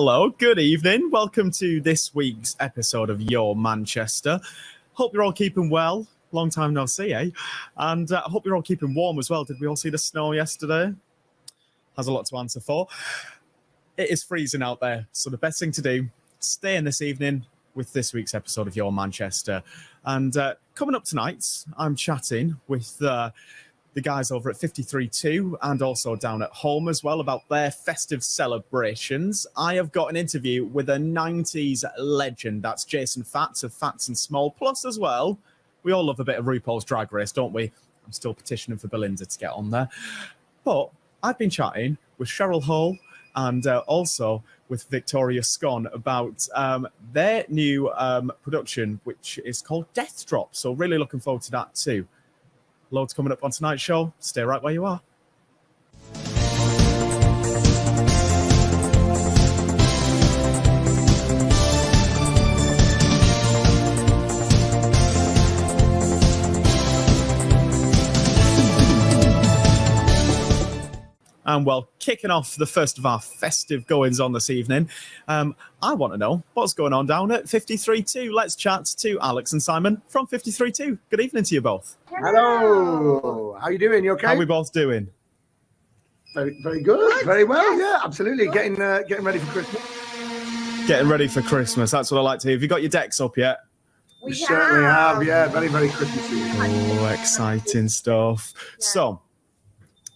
Hello, good evening. Welcome to this week's episode of Your Manchester. Hope you're all keeping well. Long time no see, eh? And I hope you're all keeping warm as well. Did we all see the snow yesterday? Has a lot to answer for. It is freezing out there, so the best thing to do, stay in this evening with this week's episode of Your Manchester. And coming up tonight, I'm chatting with the guys over at 53.2 and also down at home as well about their festive celebrations. I have got an interview with a 90s legend. That's Jason Phats of Phats and Small. Plus as well, we all love a bit of RuPaul's Drag Race, don't we? I'm still petitioning for Belinda to get on there. But I've been chatting with Cheryl Hall and also with Victoria Scone about their new production, which is called Death Drop. So really looking forward to that too. Loads coming up on tonight's show. Stay right where you are. And well, kicking off the first of our festive goings on this evening, I want to know what's going on down at 53.2. Let's chat to Alex and Simon from 53.2. Good evening to you both. Hello. How you doing? You okay? How are we both doing? Very, very good. Very well. Yeah, absolutely. Getting ready for Christmas. Getting ready for Christmas. That's what I like to hear. Have you got your decks up yet? We certainly have. Yeah, very, very Christmassy. Oh, exciting stuff. Yeah. So,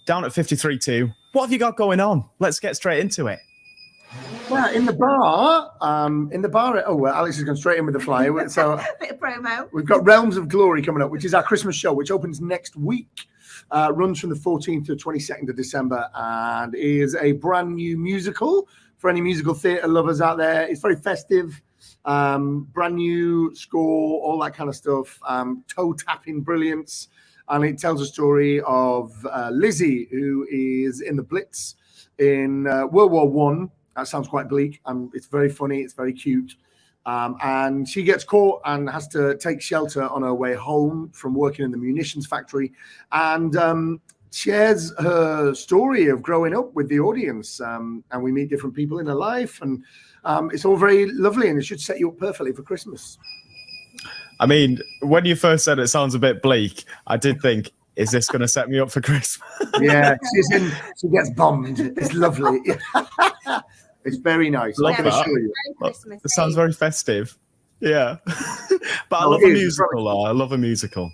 down at 53.2, what have you got going on? Let's get straight into it. Well, in the bar. Oh, well, Alex has gone straight in with the flyer. So, bit of promo. We've got Realms of Glory coming up, which is our Christmas show, which opens next week. Runs from the 14th to the 22nd of December, and is a brand new musical for any musical theatre lovers out there. It's very festive, brand new score, all that kind of stuff, toe-tapping brilliance. And it tells a story of Lizzie, who is in the Blitz in World War One. That sounds quite bleak. It's very funny. It's very cute. And she gets caught and has to take shelter on her way home from working in the munitions factory, and shares her story of growing up with the audience. And we meet different people in her life, and it's all very lovely, and it should set you up perfectly for Christmas. I mean, when you first said it sounds a bit bleak, I did think, is this going to set me up for Christmas? Yeah, she gets bombed. It's lovely. It's very nice. Love that. It sounds very festive. Yeah. But I love a musical, though. I love a musical.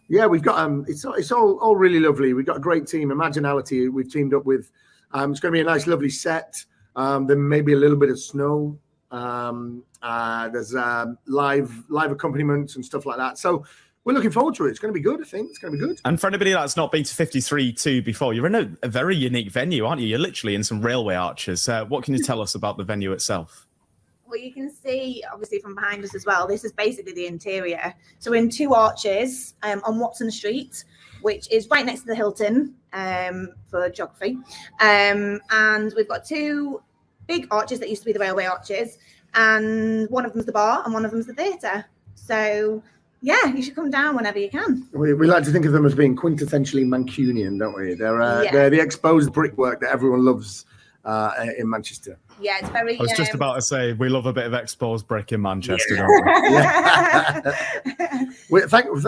Yeah, we've got it's all really lovely. We've got a great team. Imaginality we've teamed up with. It's going to be a nice, lovely set. There may be a little bit of snow. There's live accompaniments and stuff like that. So we're looking forward to it. It's going to be good, I think. It's going to be good. And for anybody that's not been to 53.2 before, you're in a very unique venue, aren't you? You're literally in some railway arches. What can you tell us about the venue itself? Well, you can see, obviously, from behind us as well, this is basically the interior. So we're in two arches on Watson Street, which is right next to the Hilton for geography. And we've got two big arches that used to be the railway arches, and one of them's the bar and one of them's the theatre. So yeah, you should come down whenever you can. We like to think of them as being quintessentially Mancunian, don't we? They're the exposed brickwork that everyone loves in Manchester. Yeah, it's very. I was just about to say we love a bit of exposed brick in Manchester, yeah. Don't we?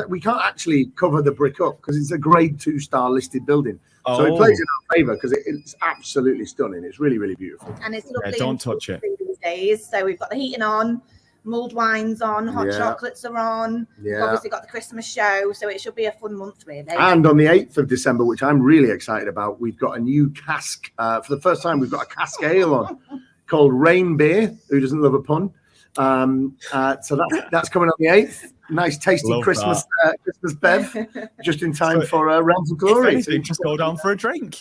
We can't actually cover the brick up because it's a Grade 2 star listed building. Oh. So it plays in our favour because it's absolutely stunning. It's really, really beautiful. And it's lovely. Yeah, don't touch it. These days. So we've got the heating on, mulled wines on, hot chocolates are on. Yeah. We've obviously got the Christmas show, so it should be a fun month, really. And on the 8th of December, which I'm really excited about, we've got a new cask. For the first time, we've got a cask ale on called Rain Beer. Who doesn't love a pun? So that's coming on the 8th. Nice, tasty Christmas bev, just in time for Realms of Glory. If anything, just go down for a drink.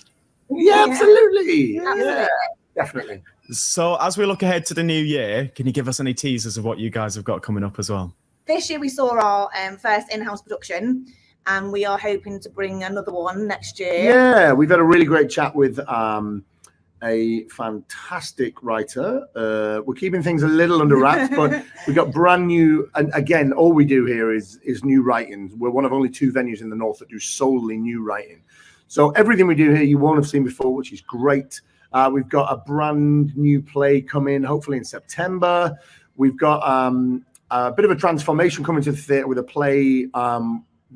Yeah, absolutely. Yeah, definitely. So as we look ahead to the new year, can you give us any teasers of what you guys have got coming up as well? This year we saw our first in-house production, and we are hoping to bring another one next year. Yeah, we've had a really great chat with a fantastic writer. We're keeping things a little under wraps, but we've got brand new, and again, all we do here is new writing. We're one of only 2 venues in the north that do solely new writing. So everything we do here you won't have seen before, which is great. We've got a brand new play coming, hopefully in September. We've got a bit of a transformation coming to the theatre with a play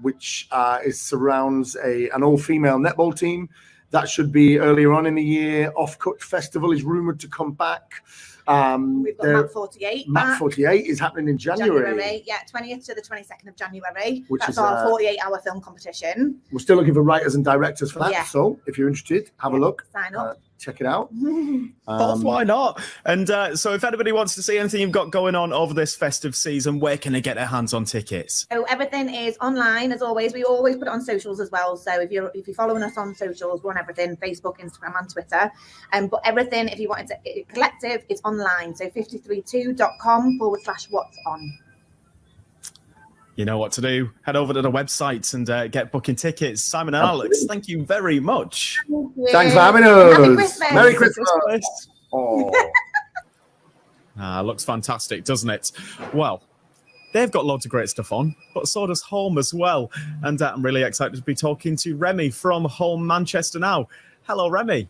which surrounds an all-female netball team. That should be earlier on in the year. Offcut Festival is rumoured to come back. We've got Map 48. Map 48 is happening in January. Yeah, 20th to the 22nd of January. Which That's is our 48-hour film competition. We're still looking for writers and directors for that. Yeah. So if you're interested, have a look. Sign up. Check it out. Why not? And so if anybody wants to see anything you've got going on over this festive season, where can they get their hands on tickets? So everything is online as always. We always put it on socials as well. So if you're following us on socials, we're on everything: Facebook, Instagram, and Twitter. But everything, if you wanted to collective, it's online. So 532.com/what's on. You know what to do. Head over to the website and get booking tickets. Simon and Alex, thank you very much. Thanks for having us. Happy Christmas. Merry Christmas. Oh. Looks fantastic, doesn't it? Well, they've got loads of great stuff on, but so does Home as well. And I'm really excited to be talking to Remy from Home Manchester now. Hello, Remy.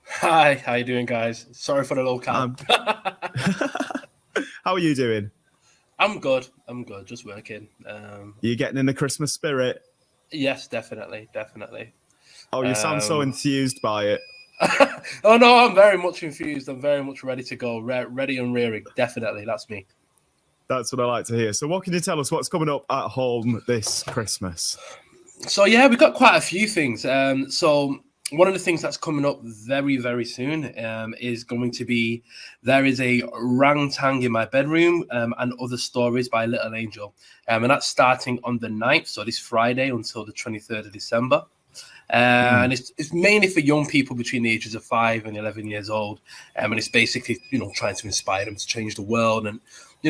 Hi, how you doing, guys? Sorry for the low count. How are you doing? I'm good, just working. You getting in the Christmas spirit? Yes, definitely. Oh, you sound so enthused by it. Oh, no, I'm very much infused. I'm very much ready to go, ready and rearing. Definitely, that's me. That's what I like to hear. So what can you tell us what's coming up at Home this Christmas? So, yeah, we've got quite a few things. So one of the things that's coming up very, very soon is going to be, there is a Rangtang in My Bedroom and Other Stories by Little Angel. And that's starting on the 9th, so this Friday until the 23rd of December. And it's mainly for young people between the ages of 5 and 11 years old. And it's basically, trying to inspire them to change the world and,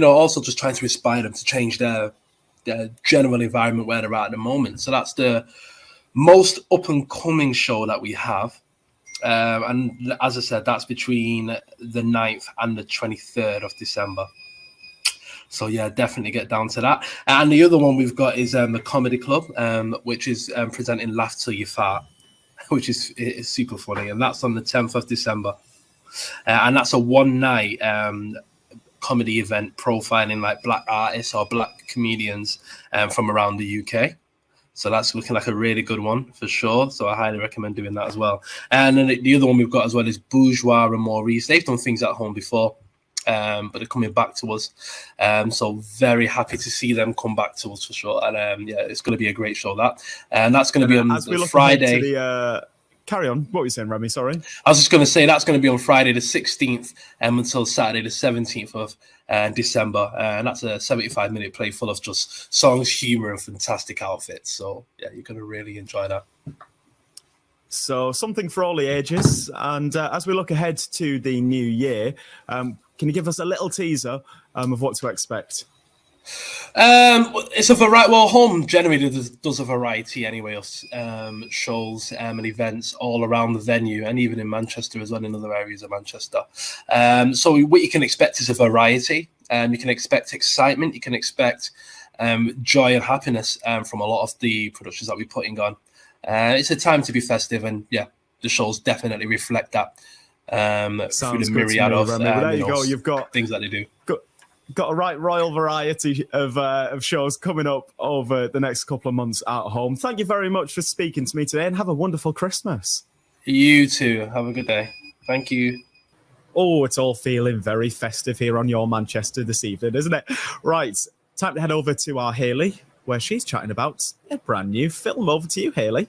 also just trying to inspire them to change their general environment where they're at the moment. So that's the most up-and-coming show that we have. And as I said, that's between the 9th and the 23rd of December. So, yeah, definitely get down to that. And the other one we've got is the Comedy Club, which is presenting Laugh Till You Fart, which is super funny. And that's on the 10th of December. And that's a one-night comedy event profiling like black artists or black comedians from around the UK. So that's looking like a really good one for sure. So I highly recommend doing that as well. And then the other one we've got as well is Bourgeois and Maurice. They've done things at home before, but they're coming back to us. So very happy to see them come back to us for sure. And yeah, it's going to be a great show that. And that's going to be on Friday. Carry on. What were you saying, Remy? Sorry. I was just going to say that's going to be on Friday the 16th until Saturday the 17th of December. And that's a 75-minute play full of just songs, humor, and fantastic outfits. So, yeah, you're going to really enjoy that. So something for all the ages. And as we look ahead to the new year, can you give us a little teaser of what to expect? It's a variety. Well, Home generally does a variety anyway of shows and events all around the venue, and even in Manchester as well, in other areas of Manchester. So what you can expect is a variety. You can expect excitement. You can expect joy and happiness from a lot of the productions that we're putting on. It's a time to be festive, and yeah, the shows definitely reflect that. Through the myriad of there you go. You've got things that they do. Got a right royal variety of shows coming up over the next couple of months at Home. Thank you very much for speaking to me today, and have a wonderful Christmas. You too. Have a good day. Thank you. Oh, it's all feeling very festive here on Your Manchester this evening, isn't it? Right, time to head over to our Hayley, where she's chatting about a brand new film. Over to you, Hayley.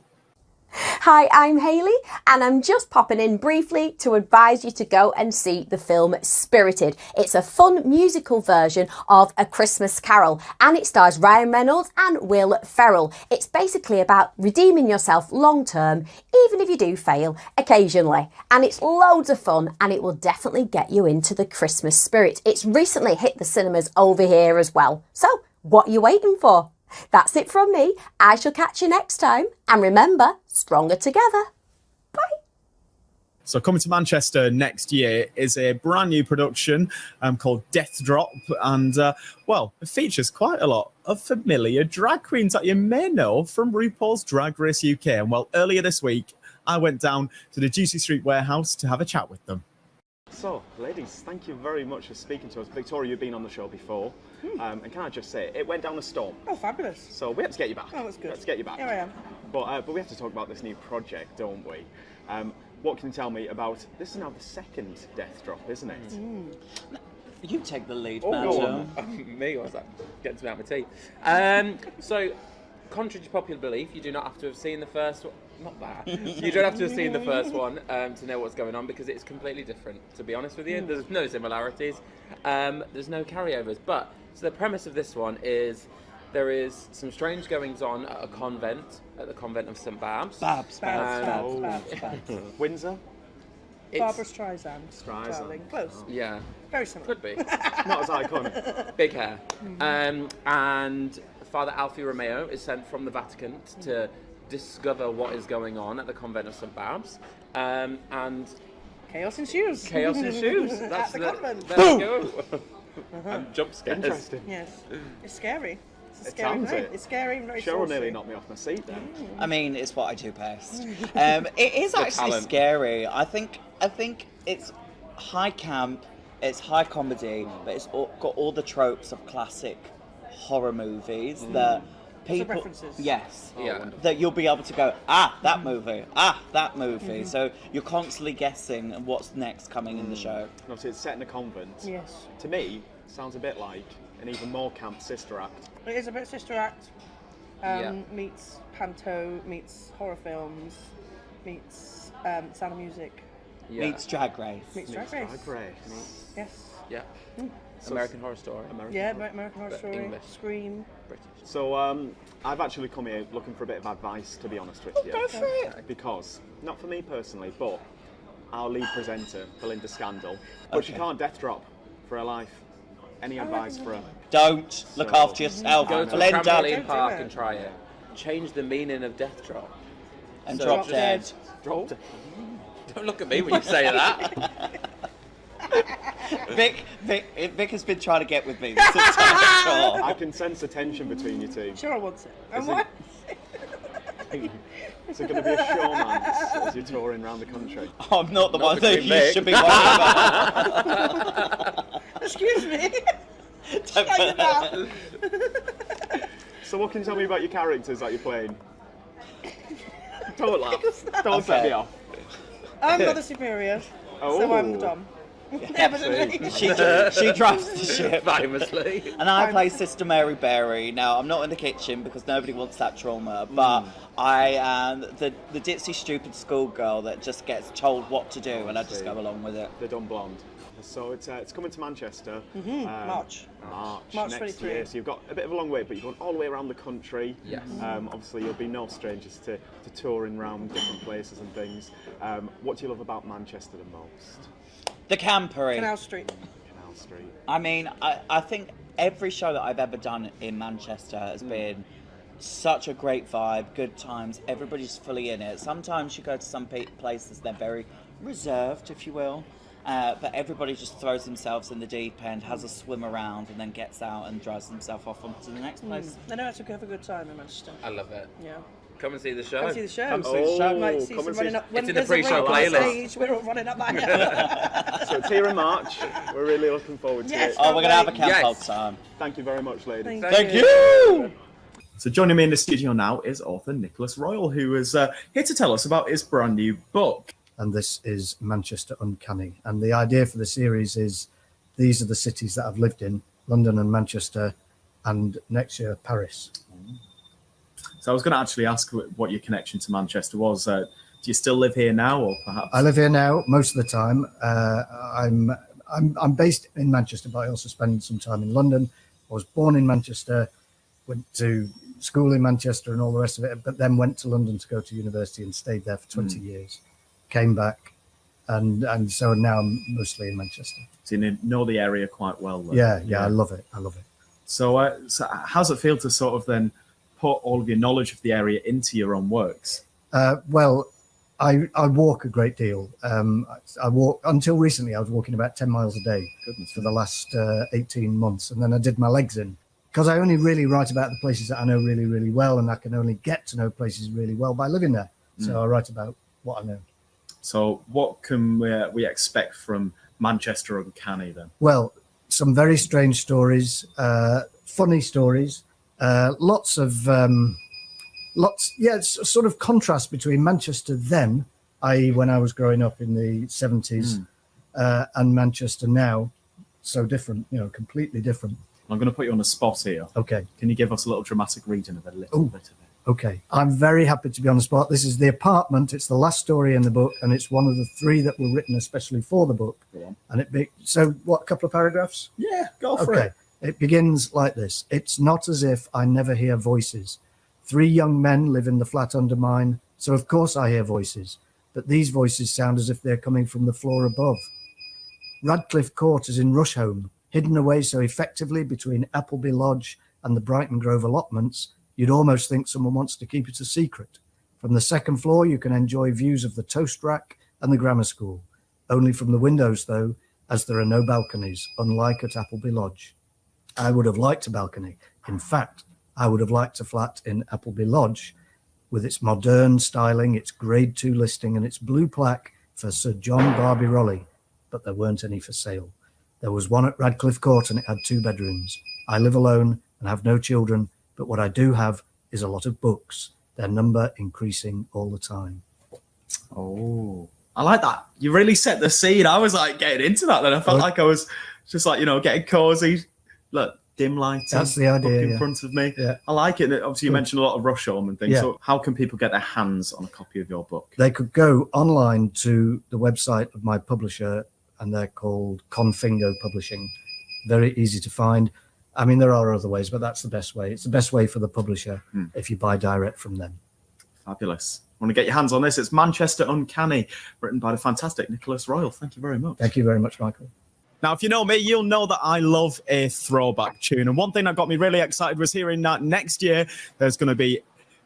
Hi, I'm Hayley, and I'm just popping in briefly to advise you to go and see the film Spirited. It's a fun musical version of A Christmas Carol, and it stars Ryan Reynolds and Will Ferrell. It's basically about redeeming yourself long term, even if you do fail occasionally. And it's loads of fun, and it will definitely get you into the Christmas spirit. It's recently hit the cinemas over here as well. So, what are you waiting for? That's it from me. I shall catch you next time. And remember, stronger together. Bye. So coming to Manchester next year is a brand new production called Death Drop. And, well, it features quite a lot of familiar drag queens that you may know from RuPaul's Drag Race UK. And, well, earlier this week, I went down to the Ducey Street warehouse to have a chat with them. So, ladies, thank you very much for speaking to us. Victoria, you've been on the show before, and can I just say, it went down a storm. Oh, fabulous. So we have to get you back. Oh, that's good. Let's get you back. Here I am. But we have to talk about this new project, don't we? What can you tell me about, this is now the second Death Drop, isn't it? You take the lead, Oh, go madam. Me, or was that getting to me out my tea? So, contrary to popular belief, you do not have to have seen the first one. Not that. You don't have to have seen the first one to know what's going on, because it's completely different, to be honest with you. There's no similarities. There's no carryovers. But, so the premise of this one is there is some strange goings on at a convent, at the convent of St. Babs. Babs. Windsor? Barbara Streisand. Streisand. Darling. Close. Yeah. Very similar. Could be. Not as iconic. Big hair. And Father Alfie Romeo is sent from the Vatican to discover what is going on at the convent of St. Babs. And Chaos ensues. chaos ensues. That's the convent. There we go. And jump scares. Interesting. Yes. It's scary. It's a It scary sounds night. it. It's scary and very Cheryl saucy. nearly knocked me off my seat then. I mean, it's what I do best. It is actually talent. scary. I think it's high camp, it's high comedy, but it's got all the tropes of classic horror movies that people. references. Yes. Yeah. That you'll be able to go, that movie, that movie. So you're constantly guessing what's next coming in the show. And obviously it's set in a convent. Yes. To me, sounds a bit like an even more camp sister act. It is a bit Sister Act. Yeah. Meets Panto, meets horror films, meets Sound of Music, Yeah. Meets Drag Race. meets Drag Race. Drag Race. Yes. Yeah. American Horror Story. Yeah, American Horror But Story, English. Scream. British. So I've actually come here looking for a bit of advice, to be honest with you. Go for it. Because, not for me personally, but our lead presenter, Belinda Scandal, but she Okay. can't death drop for her life. Any advice for her? Don't look So- after yourself, Go to a Belinda, trampoline Don't do park it. and try it. Change the meaning of death drop. and So drop just- dead. Drop dead. Don't look at me when you say that. Vic has been trying to get with me this entire tour. I can sense the tension between you two. Cheryl wants it. And Is what? Is it going to be a showmance as you're touring around the country? I'm not the Not one that between you Vic. should be worried about. Excuse me. Don't Shut your mouth. So what can you tell me about your characters that you're playing? Don't laugh. Don't set Okay. me off. I'm not the superior, so I'm the Dom. Evidently. She drives the ship. Famously. And I play Sister Mary Berry. Now, I'm not in the kitchen because nobody wants that trauma, but I am the ditzy, stupid schoolgirl that just gets told what to do and I just go along with it. The Dumb Blonde. So it's coming to Manchester. March. March next 23. year. So you've got a bit of a long wait, but you're going all the way around the country. Yes. Obviously, you'll be no strangers to touring around different places and things. What do you love about Manchester the most? The campery. Canal Street. Canal Street. I mean, I think every show that I've ever done in Manchester has been such a great vibe, good times, everybody's fully in it. Sometimes you go to some places, they're very reserved, if you will. But everybody just throws themselves in the deep end, has a swim around, and then gets out and drives themselves off onto the next place. I know how to have a good time in Manchester. I love it. Yeah. Come and see the show. Come see the show. Come see the show. Might see come some and running see- up. When It's in the there's a pre-show break on playlist. stage, we're all running up that. So it's here in March. We're really looking forward to Yes. it. Oh, we're going to have a camp Yes. all time. Thank you very much, ladies. Thank you! So joining me in the studio now is author Nicholas Royal, who is here to tell us about his brand new book. And this is Manchester Uncanny. And the idea for the series is these are the cities that I've lived in, London and Manchester, and next year, Paris. So I was going to actually ask what your connection to Manchester was. Do you still live here now, or perhaps? I live here now most of the time. I'm based in Manchester, but I also spend some time in London. I was born in Manchester, went to school in Manchester and all the rest of it, but then went to London to go to university and stayed there for 20 years. Came back, and so now I'm mostly in Manchester. So you know the area quite well. Then. Yeah, I love it. I love it. So, so how's it feel to sort of then put all of your knowledge of the area into your own works? Well, I walk a great deal. I walk until recently. I was walking about 10 miles a day for the last 18 months, and then I did my legs in because I only really write about the places that I know really, really well, and I can only get to know places really well by living there. So I write about what I know. So what can we expect from Manchester Uncanny then? Well, some very strange stories, funny stories, lots, sort of contrast between Manchester then, i.e. when I was growing up in the 70s, and Manchester now. So different, completely different. I'm going to put you on the spot here. Okay. Can you give us a little dramatic reading of a little bit of it? Okay. I'm very happy to be on the spot. This is The Apartment. It's the last story in the book, and it's one of the 3 that were written especially for the book. Go on. And so what, a couple of paragraphs? Yeah, go for it. It begins like this. It's not as if I never hear voices. 3 young men live in the flat under mine, so of course I hear voices. But these voices sound as if they're coming from the floor above. Radcliffe Court is in Rusholme, hidden away so effectively between Appleby Lodge and the Brighton Grove allotments, you'd almost think someone wants to keep it a secret. From the 2nd floor, you can enjoy views of the toast rack and the grammar school. Only from the windows, though, as there are no balconies, unlike at Appleby Lodge. I would have liked a balcony. In fact, I would have liked a flat in Appleby Lodge with its modern styling, its Grade 2 listing, and its blue plaque for Sir John Barbirolli, but there weren't any for sale. There was one at Radcliffe Court and it had 2 bedrooms. I live alone and have no children, but what I do have is a lot of books, their number increasing all the time. Oh, I like that. You really set the scene. I was like getting into that then. I felt like I was just like, getting cozy. Look, dim lighting. That's the idea, in front of me. Yeah. I like it. Obviously, you mentioned a lot of Rusholme and things. Yeah. So how can people get their hands on a copy of your book? They could go online to the website of my publisher, and they're called Confingo Publishing. Very easy to find. I mean, there are other ways, but that's the best way. It's the best way for the publisher if you buy direct from them. Fabulous. Want to get your hands on this? It's Manchester Uncanny, written by the fantastic Nicholas Royal. Thank you very much. Thank you very much, Michael. Now, if you know me, you'll know that I love a throwback tune. And one thing that got me really excited was hearing that next year there's going to be,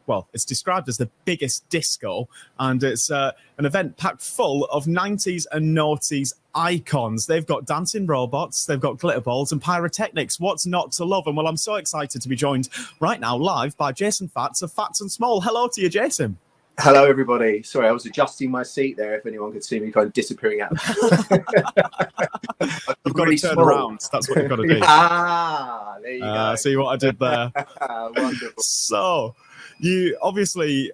well, it's described as the biggest disco. And it's an event packed full of 90s and noughties icons. They've got dancing robots, they've got glitter balls and pyrotechnics. What's not to love? And well, I'm so excited to be joined right now live by Jason Phats of Phats and Small. Hello to you, Jason. Hello, everybody. Sorry, I was adjusting my seat there. If anyone could see me kind of disappearing out. You've got to turn around. That's what you've got to do. There you go. See what I did there? Wonderful. So, you obviously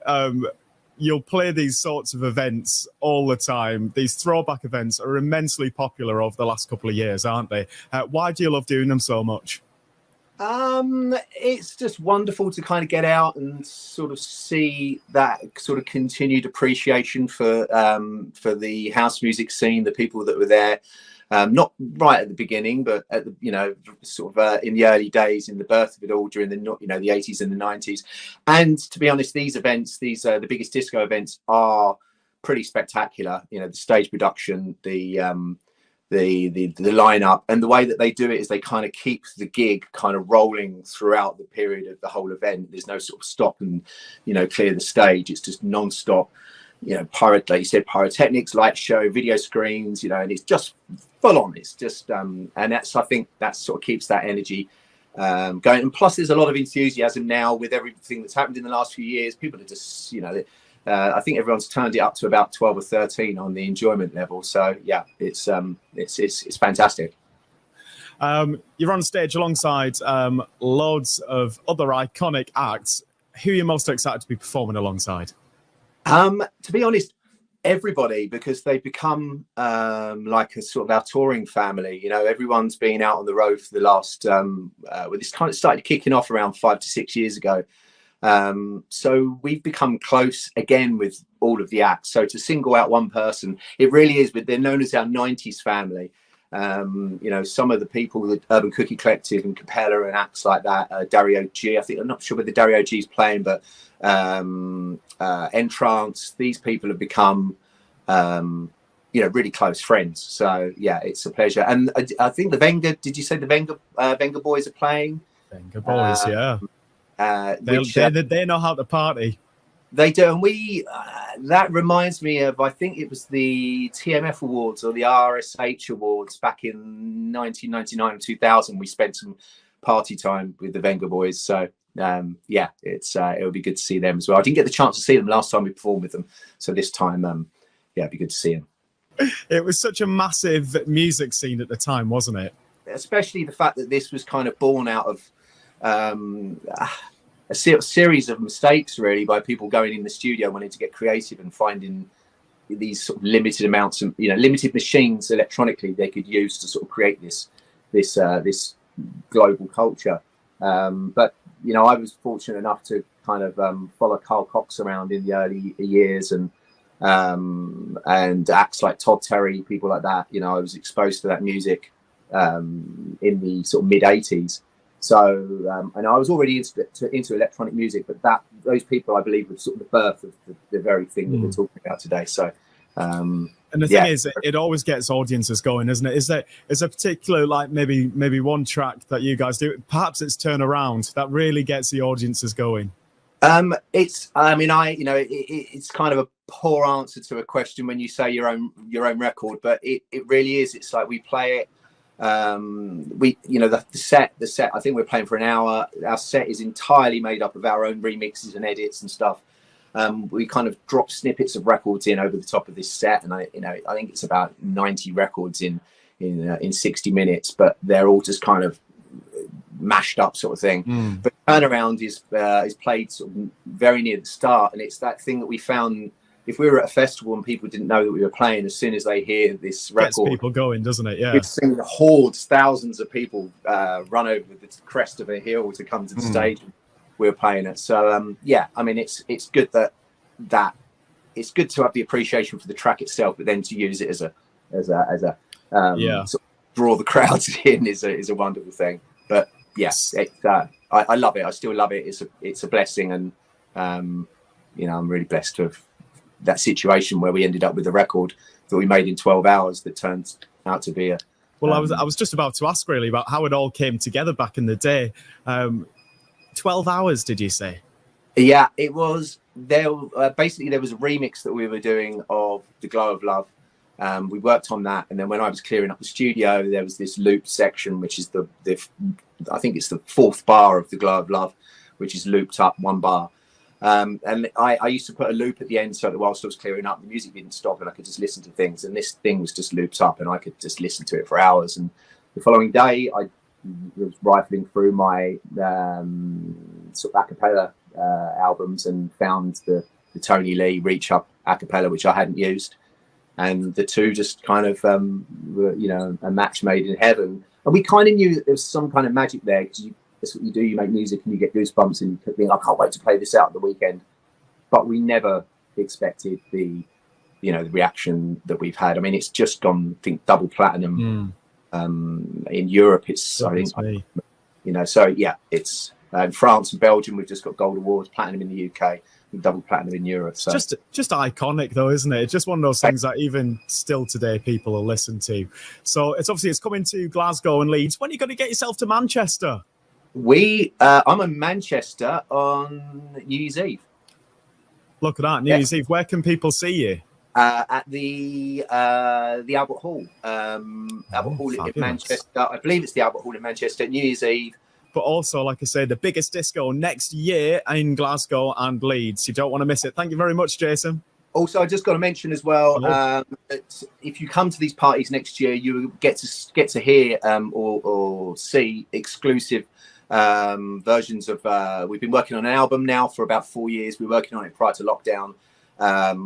you'll play these sorts of events all the time. These throwback events are immensely popular over the last couple of years, aren't they? Why do you love doing them so much? It's just wonderful to kind of get out and sort of see that sort of continued appreciation for the house music scene, the people that were there, not right at the beginning, but at the, sort of in the early days, in the birth of it all during the, the 80s and the 90s. And to be honest, these events, the biggest disco events, are pretty spectacular. The stage production, the lineup, and the way that they do it is they kind of keep the gig kind of rolling throughout the period of the whole event. There's no sort of stop and clear the stage. It's just non-stop. Like you said, pyrotechnics, light show, video screens. And it's just full on. It's just and I think that sort of keeps that energy going. And plus, there's a lot of enthusiasm now with everything that's happened in the last few years. People are just I think everyone's turned it up to about 12 or 13 on the enjoyment level. So yeah, it's fantastic. You're on stage alongside loads of other iconic acts. Who are you most excited to be performing alongside? To be honest, everybody, because they've become like a sort of our touring family. Everyone's been out on the road for the last. This kind of started kicking off around 5 to 6 years ago. So we've become close again with all of the acts. So to single out one person, it really is. But they're known as our 90s family. Some of the people, the Urban Cookie Collective and Capella and acts like that, Dario G. I'm not sure whether Dario G is playing, but Entrance. These people have become, really close friends. So yeah, it's a pleasure. And I think the Venga. Did you say the Venga Boys are playing? Venga Boys, yeah. They know how to party. They do, and we that reminds me of, I think it was the TMF Awards or the RSH Awards back in 1999 2000. We spent some party time with the Venga Boys, so yeah, it'll be good to see them as well. I didn't get the chance to see them last time we performed with them, so this time, yeah, it'd be good to see them. It was such a massive music scene at the time, wasn't it? Especially the fact that this was kind of born out of a series of mistakes, really, by people going in the studio wanting to get creative and finding these sort of limited amounts of, limited machines electronically they could use to sort of create this global culture. But I was fortunate enough to kind of follow Carl Cox around in the early years, and acts like Todd Terry, people like that. I was exposed to that music in the sort of mid '80s. So, and I was already into electronic music, but those people, I believe, were sort of the birth of the very thing that we're talking about today. So, and the thing is, it always gets audiences going, isn't it? Is there a particular, like maybe one track that you guys do? Perhaps it's Turn Around that really gets the audiences going. It's kind of a poor answer to a question when you say your own record, but it really is. It's like we play it. The set, I think we're playing for an hour. Our set is entirely made up of our own remixes and edits and stuff. We kind of drop snippets of records in over the top of this set, and I think it's about 90 records in 60 minutes, but they're all just kind of mashed up sort of thing. But Turnaround is played sort of very near the start, and it's that thing that we found. If we were at a festival and people didn't know that we were playing, as soon as they hear this record, gets people going, doesn't it? Yeah, we've seen hordes, thousands of people run over the crest of a hill to come to the stage. We were playing it, so yeah. I mean, it's good that it's good to have the appreciation for the track itself, but then to use it as a sort of draw the crowds in is a wonderful thing. But yes, I love it. I still love it. It's a blessing, and I'm really blessed to have that situation where we ended up with a record that we made in 12 hours that turned out to be I was just about to ask really about how it all came together back in the day. 12 hours, did you say? Yeah, it was there. Basically, there was a remix that we were doing of The Glow of Love. We worked on that, and then when I was clearing up the studio, there was this loop section, which is I think it's the fourth bar of The Glow of Love, which is looped up one bar. And I used to put a loop at the end so that whilst I was clearing up, the music didn't stop and I could just listen to things. And this thing was just looped up and I could just listen to it for hours. And the following day, I was rifling through my sort of a cappella albums and found the Tony Lee Reach Up a cappella, which I hadn't used. And the two just kind of were, a match made in heaven. And we kind of knew that there was some kind of magic there, because that's what you do. You make music and you get goosebumps and you think, I can't wait to play this out at the weekend. But we never expected the reaction that we've had. I mean, it's just gone, I think, double platinum. In Europe, it's so yeah, it's in France and Belgium. We've just got gold awards, platinum in the UK, and double platinum in Europe. So just iconic, though, isn't it? It's just one of those things that even still today people will listen to. So it's coming to Glasgow and Leeds. When are you going to get yourself to Manchester? I'm in Manchester on New Year's Eve. Look at that, New Year's Eve. Where can people see you? At the Albert Hall. Albert Hall in Manchester. I believe it's the Albert Hall in Manchester, New Year's Eve. But also, like I said, the biggest disco next year in Glasgow and Leeds. You don't want to miss it. Thank you very much, Jason. Also, I just got to mention as well, that if you come to these parties next year, you get to hear or see exclusive versions of. We've been working on an album now for about 4 years. We were working on it prior to lockdown.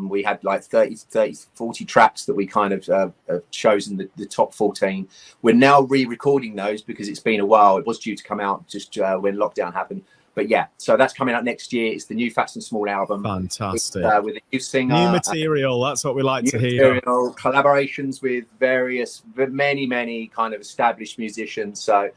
We had like 40 tracks that we kind of have chosen the top 14. We're now re-recording those because it's been a while. It was due to come out just when lockdown happened. But yeah, so that's coming out next year. It's the new Phats and Small album. Fantastic. With a new singer. New material. That's what we like to hear. Collaborations with many kind of established musicians. So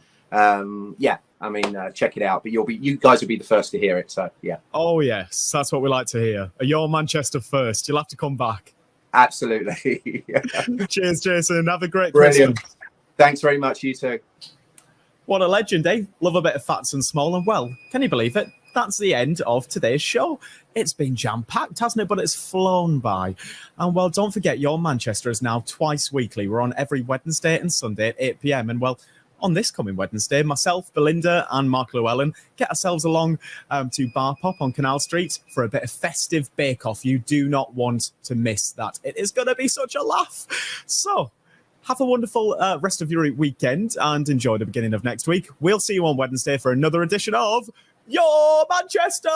yeah, I mean, check it out. But you guys will be the first to hear it. So yeah. Oh yes, that's what we like to hear. You're Manchester first. You'll have to come back. Absolutely. Cheers, Jason. Have a great Brilliant. Christmas. Thanks very much. You too. What a legend, eh? Love a bit of Phats and Small. And well, can you believe it? That's the end of today's show. It's been jam-packed, hasn't it? But it's flown by. And well, don't forget, Your Manchester is now twice weekly. We're on every Wednesday and Sunday at 8 p.m. And well, on this coming Wednesday, myself, Belinda, and Mark Llewellyn get ourselves along to Bar Pop on Canal Street for a bit of festive bake-off. You do not want to miss that. It is going to be such a laugh. So, have a wonderful rest of your weekend and enjoy the beginning of next week. We'll see you on Wednesday for another edition of Your Manchester!